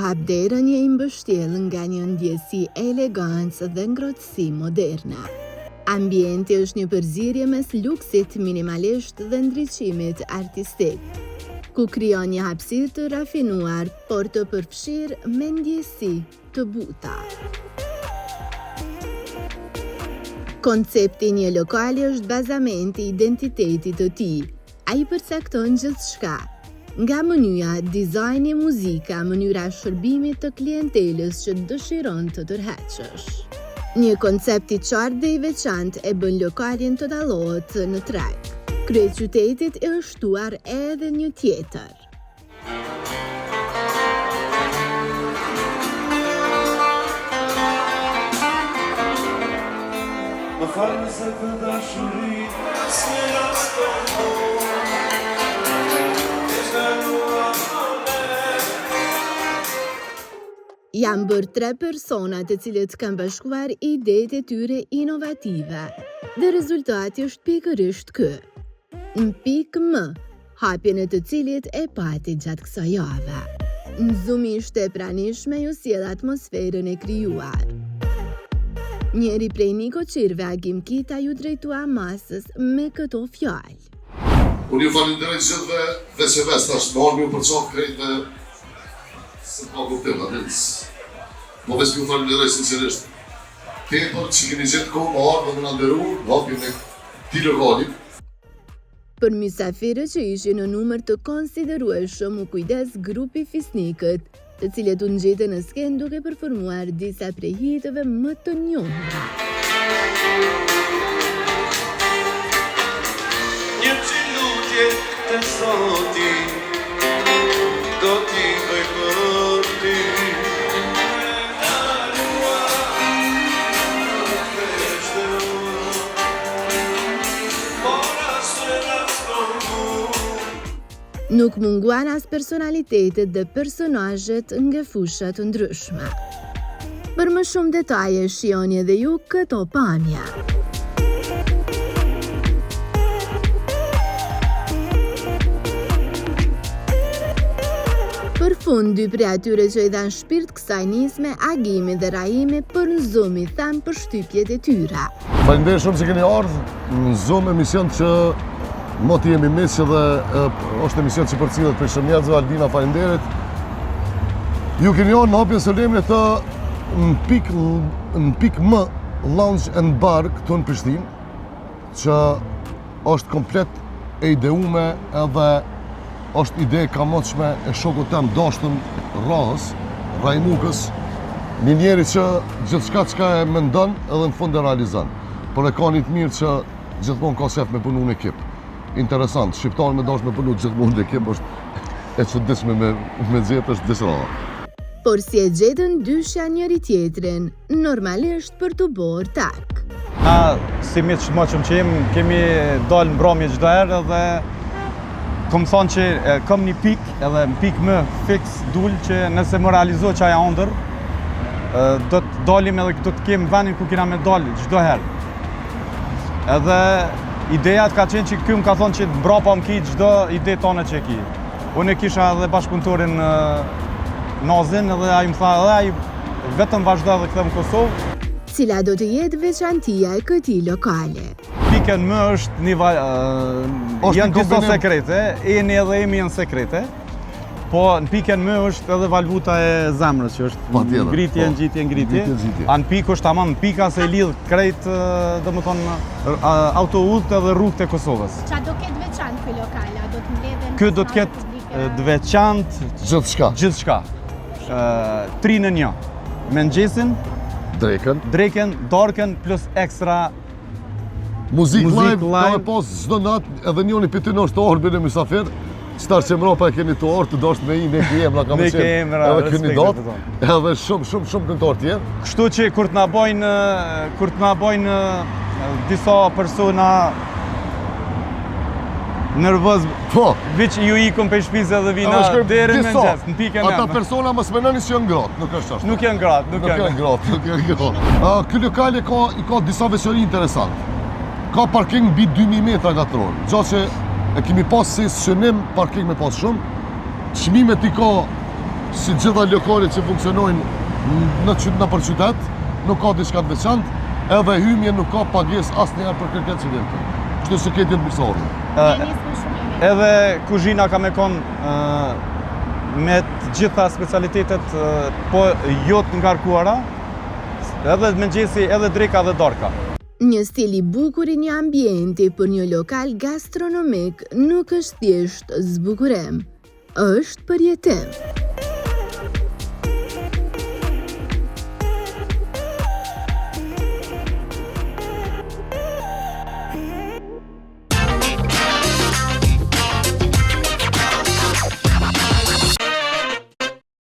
hap derën një mbështjell nga një ndjesi elegancë dhe ngrohtësi moderne. Ambienti është një përzierje mes luksit minimalisht dhe ndriçimit artistik, ku krijon një hapësirë të rafinuar, por të përfshirë me ndjesi të buta. Koncepti i një lokali është bazamenti i identitetit të tij. Ai përcakton gjithçka, nga mënyra, dizajni, muzika, mënyra shërbimit të klientelës që dëshiron të tërheqësh. Një koncept i qartë dhe i veçantë e bën lokalin të dallohet në treg. Kryeqytetit e është shtuar edhe një tjetër. Më falë nëse të dashuri se raston Janë bërë 3 persona të cilët kanë bashkuar idetë e tyre inovative dhe rezultati është pikërisht ky. Në pikë M, hapjen e të cilit e pati gjatë kësaj jave. Në zumisht e pranishme ju sjell atmosferën e krijuar. Njeri prej Niko Qirve, Agim Kita, ju drejtua masës me këto fjalë. Unë ju falenderoj gjithëve dhe që vest ashtë më orë ju përqof krejtë se pa kuptim, atins. Po veç ju falenderoj sincerisht. Tepër që keni gjithë kohë më orë dhe më nënderu, hapjen e ti lokali. Për mysafirët që ishin në numër të konsiderueshëm u kujdes grupi Fisnikët, të cilët u ngjitën në skenë duke performuar disa prej hitëve më të njohura. Një lutje të soti do t'i bëj për ty. Nuk munguan as personalitetet dhe personazhet nga fusha të ndryshme. Për më shumë detaje shihoni edhe ju këto pamja. Për fund, 2 prej atyre që i dhanë shpirt kësaj nisme, Agimi dhe Rahimi, për në Zoom i thanë përshtypjet e tyre. Faleminderit shumë që keni ardhur në Zoom emision që moti jemi mesë dhe është emision që përcillet për shëmjetëve. Albina, faleminderit. Ju keni orë në hapjen solemne të në pik M Lounge and Bar këtu në Prishtinë, që është komplet e ideume edhe është ide e kamotshme e shokut tem dashtëm Rahës, Rajmukës, një njeri që gjithçka çka e mendon edhe në fund e realizon. Por e ka një të mirë që gjithmonë ka sef me punu në ekip. Interesant, shqiptarë me dash me punu gjithmonë në ekip është e çuditshme me gjetë është disrava. Por si e gjetën dyshja njëri tjetrin, normalisht për të bërë tak. Na, si mitë shmoqëm që kemi dalë mbrëmje çdo herë dhe kom thonë që kam një pik, edhe në pik më fix dul që nëse më realizohet që aja ndër, do të dalim edhe do të kemi vendin ku kena me dalë çdo herë. Edhe ideja ka qenë që ky më ka thonë që mbrapa më ki çdo ide tonë që ki. Unë e kisha edhe bashkëpunëtorin Nazin edhe ai më tha edhe ai vetëm vazhdo dhe kthem në Kosovë. Cila do të jetë veçantia e këtij lokale? Pikën më është një janë disa sekrete, eni edhe emi janë sekrete, po në pikën më është edhe valuta e zemrës, që është ngritje, ngjitje. Në pikë është tamam, pika se lidh krejt, domethënë autoudhët edhe rrugët e Kosovës. Qa do ketë veçantë ky lokal? A do të mbledhen? Ky do të ketë të veçantë gjithçka. 3 në 1. Mëngjesin, drekën, darkën plus ekstra Muzik live, ka me pas çdo natë edhe njëri për ty në është orë bërë mysafir, qëtar që mrapa e keni të orë të dashtë me i, ne ke emra, ka me qenë edhe këni datë, edhe shumë këntar tjerë. Kështu që kur të na bojnë disa persona nervoz, veç ju ikon për shpizë edhe vina deri në mëngjes, në pikën e. Ata persona mos mendoni se janë ngrohtë, nuk është ashtu. Nuk janë ngrohtë. Ky lokal ka disa veçori interesante. Ka parking mbi 2000 metra ngatror. Gjatë që e kemi pas si shënim parking me pas shumë. Çmimet i ka si gjitha lokalet që funksionojnë në qytet, nuk ka diçka të veçantë, edhe hymje nuk ka pagesë asnjëherë për kërket që vjen. Kështu se këtë jetë mirësore. Jeni shumë i mirë. Edhe kuzhina ka me konë me të gjitha specialitetet po jo të ngarkuara, edhe mëngjesi, edhe dreka dhe darka. Një stil i bukur i një ambienti për një lokal gastronomik nuk është thjesht zbukurim, është përjetim.